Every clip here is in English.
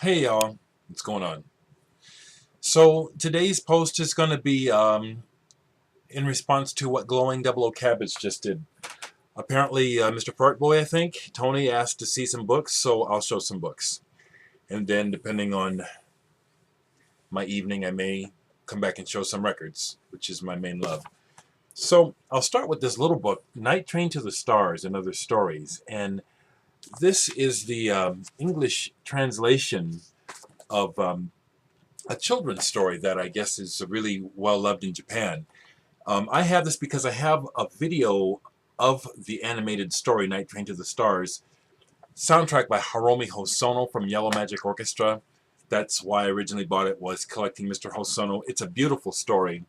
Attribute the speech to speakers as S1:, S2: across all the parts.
S1: Hey y'all, what's going on? So today's post is going to be in response to what Glowing Double O Cabbage just did. Apparently, Mr. Fartboy, I think, Tony asked to see some books, so I'll show some books. And then, depending on my evening, I may come back and show some records, which is my main love. So I'll start with this little book, Night Train to the Stars and Other Stories. And this is the English translation of a children's story that I guess is really well loved in Japan. I have this because I have a video of the animated story Night Train to the Stars, soundtrack by Hiromi Hosono from Yellow Magic Orchestra. That's why I originally bought it, was collecting Mr. Hosono. It's a beautiful story.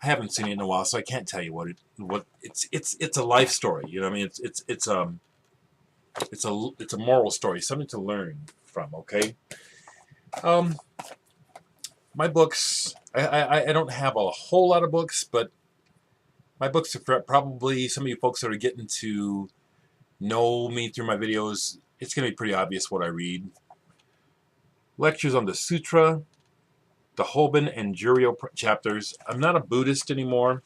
S1: I haven't seen it in a while, so I can't tell you what it's a life story. You know what I mean? It's a moral story, something to learn from. Okay. Um, my books. I don't have a whole lot of books, but my books are probably some of you folks that are getting to know me through my videos. It's going to be pretty obvious what I read. Lectures on the Sutra, the Hoben and Juryo chapters. I'm not a Buddhist anymore,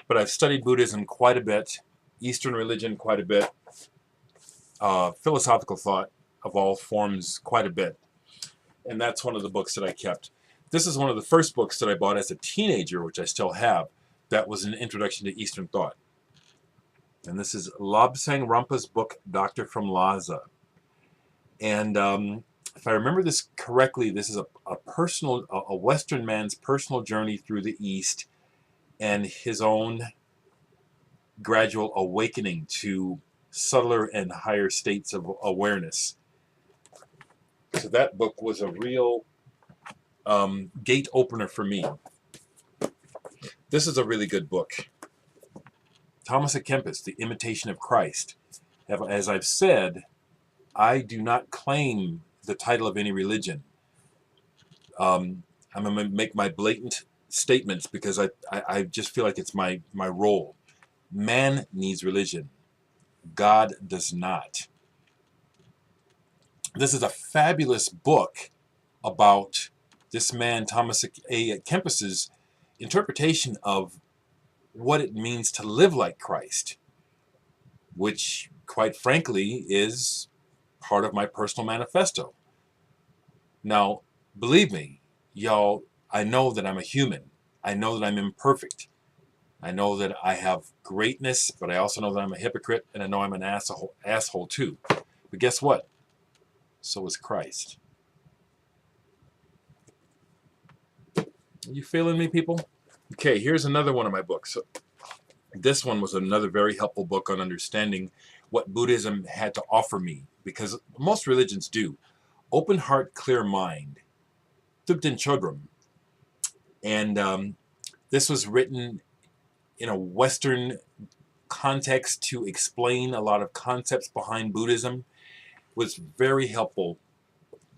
S1: but I've studied Buddhism quite a bit, Eastern religion quite a bit, philosophical thought of all forms quite a bit. And that's one of the books that I kept. This is one of the first books that I bought as a teenager, which I still have. That was an introduction to Eastern thought. And this is Lobsang Rampa's book, Doctor from Lhasa. And if I remember this correctly, this is a Western man's personal journey through the East and his own gradual awakening to subtler and higher states of awareness. So that book was a real gate opener for me. This is a really good book. Thomas à Kempis, The Imitation of Christ. As I've said, I do not claim the title of any religion. I'm going to make my blatant statements because I just feel like it's my role. Man needs religion. God does not. This is a fabulous book about this man, Thomas A. Kempis's interpretation of what it means to live like Christ, which, quite frankly, is part of my personal manifesto. Now, believe me, y'all, I know that I'm a human. I know that I'm imperfect. I know that I have greatness, but I also know that I'm a hypocrite, and I know I'm an asshole too. But guess what? So is Christ. Are you feeling me, people? Okay, here's another one of my books. So this one was another very helpful book on understanding what Buddhism had to offer me, because most religions do. Open Heart, Clear Mind, Thupten Chodron. And this was written in a Western context to explain a lot of concepts behind Buddhism. It was very helpful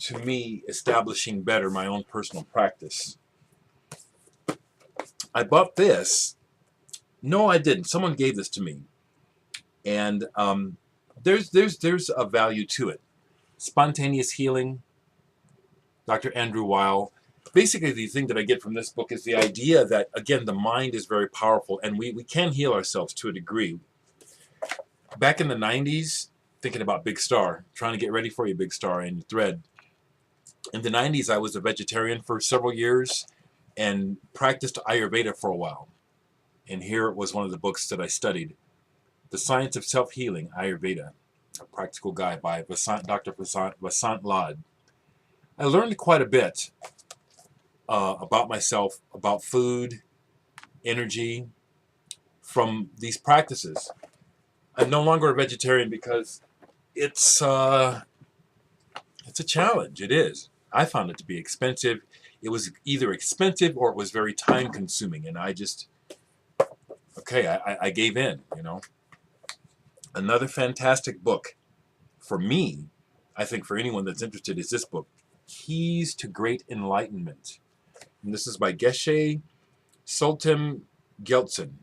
S1: to me establishing better my own personal practice. I bought this. No, I didn't. Someone gave this to me. And there's a value to it. Spontaneous Healing, Dr. Andrew Weil. Basically, the thing that I get from this book is the idea that, again, the mind is very powerful, and we can heal ourselves to a degree. Back in the 90s, thinking about Big Star, trying to get ready for you, Big Star, and Thread. In the 90s, I was a vegetarian for several years and practiced Ayurveda for a while. And here was one of the books that I studied. The Science of Self-Healing, Ayurveda, a practical guide by Dr. Vasant Lad. I learned quite a bit about myself, about food, energy, from these practices. I'm no longer a vegetarian because it's a challenge. It is. I found it to be expensive. It was either expensive or it was very time consuming, and I just, okay, I gave in, you know. Another fantastic book for me, I think for anyone that's interested, is this book, Keys to Great Enlightenment. And this is by Geshe Sultan Geltsen.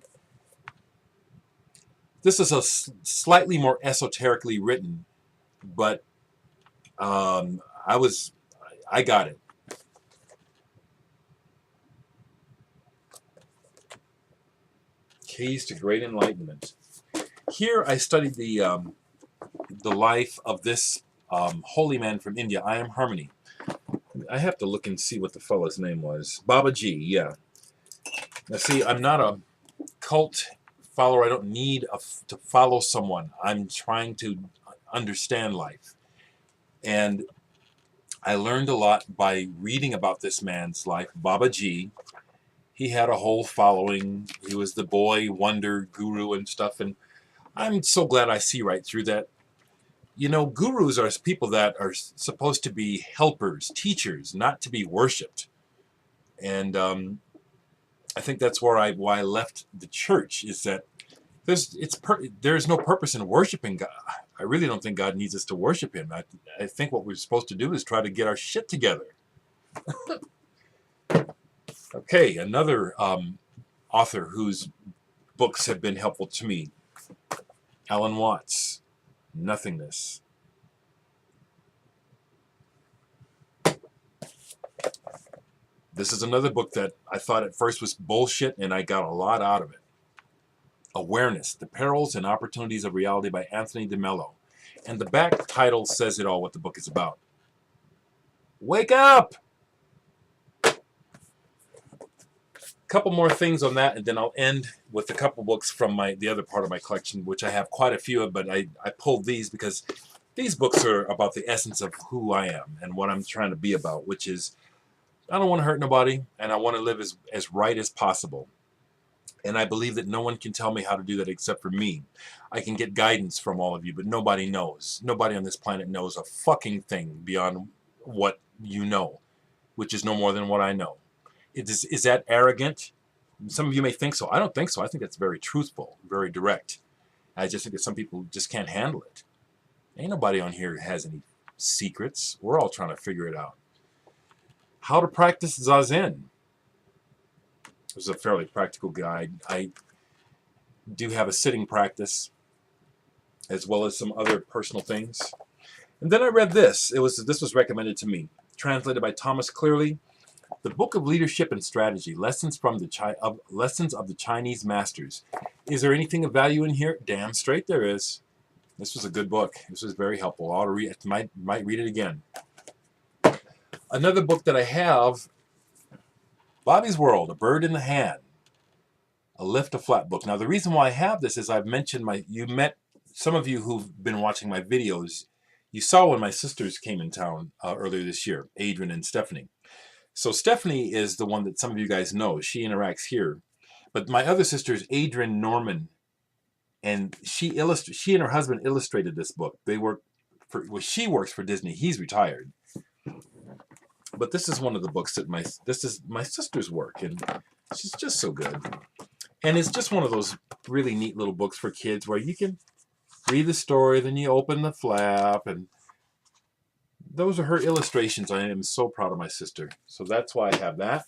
S1: This is a slightly more esoterically written, but I was I got it. Keys to Great Enlightenment. Here I studied the life of this holy man from India. I am Harmony. I have to look and see what the fellow's name was. Babaji, yeah. Now see, I'm not a cult follower. I don't need to follow someone. I'm trying to understand life. And I learned a lot by reading about this man's life, Babaji. He had a whole following. He was the boy wonder guru and stuff. And I'm so glad I see right through that. You know, gurus are people that are supposed to be helpers, teachers, not to be worshipped. And I think that's why I left the church, is that there's no purpose in worshiping God. I really don't think God needs us to worship him. I think what we're supposed to do is try to get our shit together. Okay, another author whose books have been helpful to me, Alan Watts, Nothingness. This is another book that I thought at first was bullshit, and I got a lot out of it. Awareness, The Perils and Opportunities of Reality by Anthony DeMello. And the back title says it all, what the book is about. Wake up! Couple more things on that, and then I'll end with a couple books from the other part of my collection, which I have quite a few of, but I pulled these because these books are about the essence of who I am and what I'm trying to be about, which is I don't want to hurt nobody, and I want to live as right as possible. And I believe that no one can tell me how to do that except for me. I can get guidance from all of you, but nobody knows. Nobody on this planet knows a fucking thing beyond what you know, which is no more than what I know. Is that arrogant? Some of you may think so. I don't think so. I think that's very truthful, very direct. I just think that some people just can't handle it. Ain't nobody on here has any secrets. We're all trying to figure it out. How to practice Zazen. This is a fairly practical guide. I do have a sitting practice as well as some other personal things. And then I read this. This was recommended to me, translated by Thomas Clearly. The Book of Leadership and Strategy, Lessons of the Chinese Masters. Is there anything of value in here? Damn straight there is. This was a good book. This was very helpful. I ought to read it. Might read it again. Another book that I have, Bobby's World, A Bird in the Hand, a Lift a Flat book. Now the reason why I have this is I've mentioned some of you who've been watching my videos, you saw when my sisters came in town earlier this year, Adrian and Stephanie. So Stephanie is the one that some of you guys know. She interacts here. But my other sister is Adrian Norman, and she and her husband illustrated this book. She works for Disney. He's retired. But this is one of the books that this is my sister's work, and she's just so good. And it's just one of those really neat little books for kids where you can read the story, then you open the flap, and those are her illustrations. I am so proud of my sister. So that's why I have that.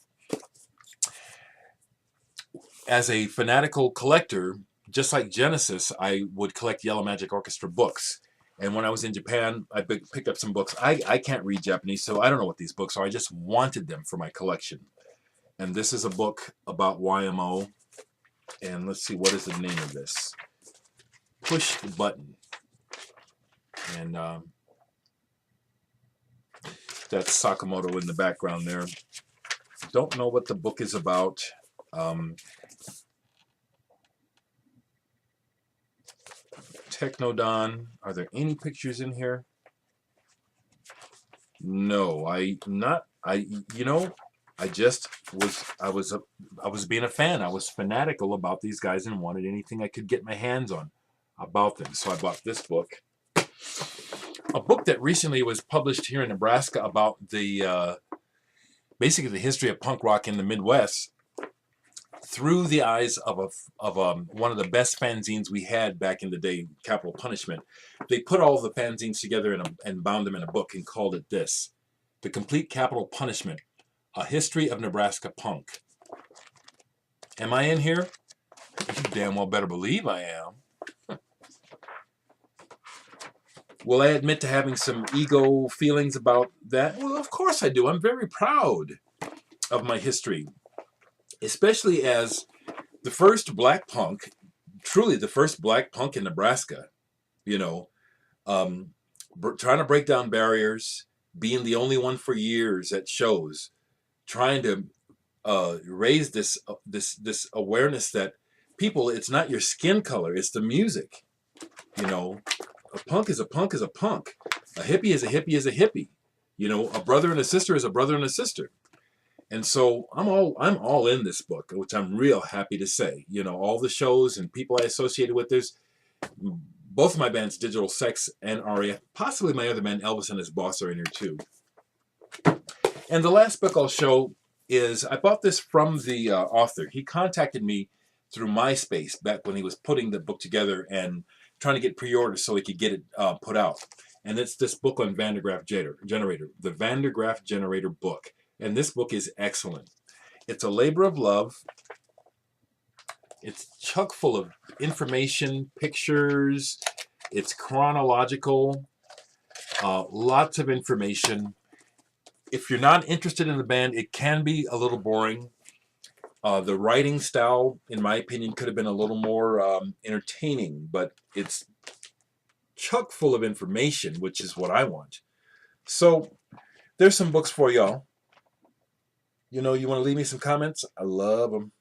S1: As a fanatical collector, just like Genesis, I would collect Yellow Magic Orchestra books. And when I was in Japan, I picked up some books. I can't read Japanese, so I don't know what these books are. I just wanted them for my collection. And this is a book about YMO. And let's see, what is the name of this? Push the Button. And that's Sakamoto in the background there. Don't know what the book is about. Technodon. Are there any pictures in here? No, I was being a fan. I was fanatical about these guys and wanted anything I could get my hands on about them. So I bought this book. A book that recently was published here in Nebraska about basically the history of punk rock in the Midwest through the eyes of one of the best fanzines we had back in the day, Capital Punishment. They put all the fanzines together and bound them in a book and called it this, The Complete Capital Punishment, A History of Nebraska Punk. Am I in here? You damn well better believe I am. Will I admit to having some ego feelings about that? Well, of course I do. I'm very proud of my history, especially as the first black punk, truly the first black punk in Nebraska, you know, trying to break down barriers, being the only one for years at shows, trying to raise this awareness that people, it's not your skin color, it's the music. You know, a punk is a punk is a punk. A hippie is a hippie is a hippie. You know, a brother and a sister is a brother and a sister. And so I'm all in this book, which I'm real happy to say. You know, all the shows and people I associated with. There's both of my bands, Digital Sex and RAF. Possibly my other band, Elvis and His Boss, are in here too. And the last book I'll show is, I bought this from the author. He contacted me through MySpace back when he was putting the book together and trying to get pre-orders so he could get it put out. And it's this book on Van de Graaff Generator, the Van de Graaff Generator book. And this book is excellent. It's a labor of love. It's chock full of information, pictures. It's chronological. Lots of information. If you're not interested in the band, it can be a little boring. The writing style, in my opinion, could have been a little more entertaining, but it's chock full of information, which is what I want. So there's some books for y'all. You know, you want to leave me some comments? I love them.